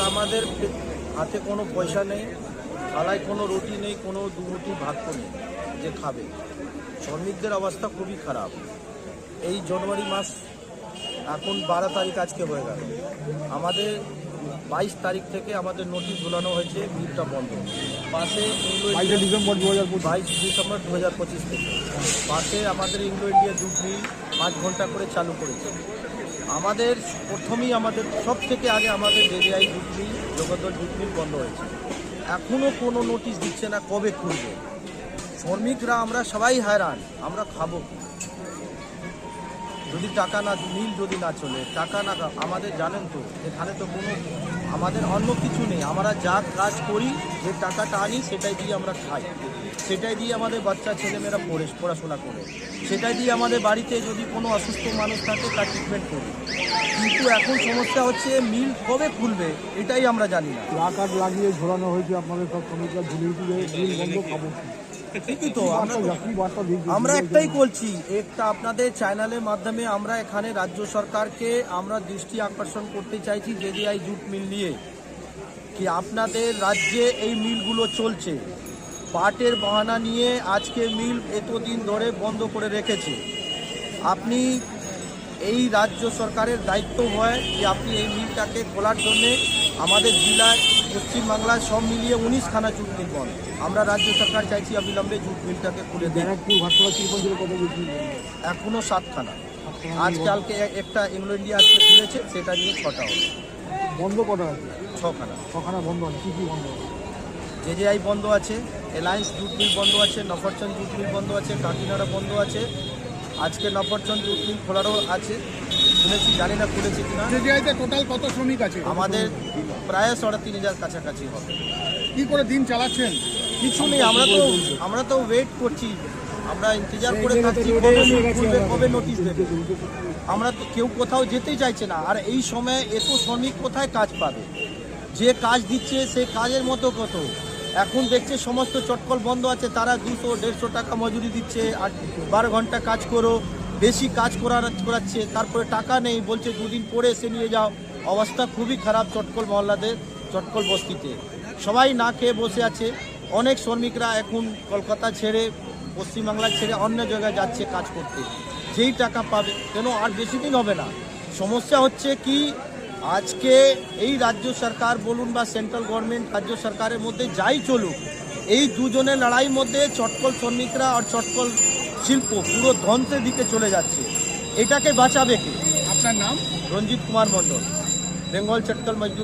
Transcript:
আমাদের হাতে কোনো পয়সা নেই, থালায় কোনো রুটি নেই, কোনো দু রুটি ভাত নেই যে খাবে। শ্রমিকদের অবস্থা খুবই খারাপ। এই জানুয়ারি মাস এখন 12 তারিখ আজকে হয়ে গেল, আমাদের 22 তারিখ থেকে আমাদের নোটিশ ঝুলানো হয়েছে মিলটা বন্ধ। পাশে 22 ডিসেম্বর 2025 থেকে পাশে আমাদের ইংলো ইন্ডিয়া জুট মিল 5 ঘন্টা করে চালু করেছে। আমাদের প্রথমেই আমাদের সব থেকে আগে আমাদের জেজেআই জুট মিল, জগদ্দল জুট মিল বন্ধ হয়েছে। এখনও কোনো নোটিশ দিচ্ছে না কবে খুলবে। শ্রমিকরা আমরা সবাই হয়রান, আমরা খাবো যদি টাকা না, মিল যদি না চলে, টাকা না। আমাদের জানেন তো এখানে তো কোনো আমাদের অন্য কিছু নেই। আমরা যা কাজ করি, যে টাকাটা আনি সেটাই দিয়ে আমরা খাই, সেটাই দিয়ে আমাদের বাচ্চা ছেলেমেয়েরা পড়াশোনা করে, সেটাই দিয়ে আমাদের বাড়িতে যদি কোনো অসুস্থ মানুষ থাকে তার ট্রিটমেন্ট করি। কিন্তু এখন সমস্যা হচ্ছে মিল কবে খুলবে এটাই আমরা জানি না। প্লাকার্ড লাগিয়ে ঝোলানো হয়েছে আপনাদের সব শ্রমিকরা ঝুলিয়ে মিল বন্ধ খাবো। ঠিকই তো আমরা একটাই বলছি, একটা আপনাদের চ্যানেলের মাধ্যমে আমরা এখানে রাজ্য সরকারকে আমরা দৃষ্টি আকর্ষণ করতে চাইছি জেজেআই জুট মিল নিয়ে, কি আপনাদের রাজ্যে এই মিলগুলো চলছে, পাটের বাহানা নিয়ে আজকে মিল এতদিন ধরে বন্ধ করে রেখেছে। আপনি এই রাজ্য সরকারের দায়িত্ব হয় যে আপনি এই মিলটাকে খোলার জন্যে আমাদের জেলায় পশ্চিমবাংলায় সব মিলিয়ে 19খানা জুট মিল বন্ধ। আমরা রাজ্য সরকার চাইছি অবিলম্বে জুট মিলটাকে খুলে দেন। এখনও 7খানা, আজকালকে একটা ইংলো ইন্ডিয়া আজকে খুলেছে, সেটা নিয়ে 6টা হবে। বন্ধ কটা আছে? 6খানা বন্ধ আছে। কী কী বন্ধ? জেজেআই বন্ধ আছে, এলায়েন্স জুট মিল বন্ধ আছে, নফরচন্দ জুট মিল বন্ধ আছে, কাকিনাড়া বন্ধ আছে। আজকে নফরচন্দ জুট মিল খোলারও আছে, শুনেছি, জানি না খুলেছে কিনা। জেজেআইতে টোটাল কত শ্রমিক আছে? আমাদের প্রায় 3,500 কাছাকাছি হবে। কি করে দিন চালাচ্ছেন? কিছু নেই, আমরা তো ওয়েট করছি, আমরা ইন্তজার করে থাকছি কবে নোটিশ দেবে। আমরা তো কেউ কোথাও যেতেই চাইছে না। আর এই সময় এত শ্রমিক কোথায় কাজ পাবে? যে কাজ দিচ্ছে সে কাজের মতো কত। এখন দেখছে সমস্ত চটকল বন্ধ আছে, তারা 200-150 টাকা মজুরি দিচ্ছে, আর 12 ঘন্টা কাজ করো, বেশি কাজ করাচ্ছে, তারপরে টাকা নেই, বলছে 2 দিন পরে এসে নিয়ে যাও। অবস্থা খুবই খারাপ চটকল মহল্লাদের, চটকল বস্তিতে সবাই না খেয়ে বসে আছে। অনেক শ্রমিকরা এখন কলকাতা ছেড়ে, পশ্চিমবাংলা ছেড়ে অন্য জায়গায় যাচ্ছে কাজ করতে, যেই টাকা পাবে কেন আর বেশি দিন হবে না। সমস্যা হচ্ছে কি, আজকে এই রাজ্য সরকার বলুন বা সেন্ট্রাল গভর্নমেন্ট, রাজ্য সরকারের মধ্যে যাই চলুক, এই দুজনের লড়াইয়ের মধ্যে চটকল শ্রমিকরা আর চটকল শিল্প পুরো ধ্বংসের দিকে চলে যাচ্ছে। এটাকে বাঁচাবে কে? আপনার নাম? রঞ্জিত কুমার মণ্ডল, বেঙ্গল চটকল মজদুর।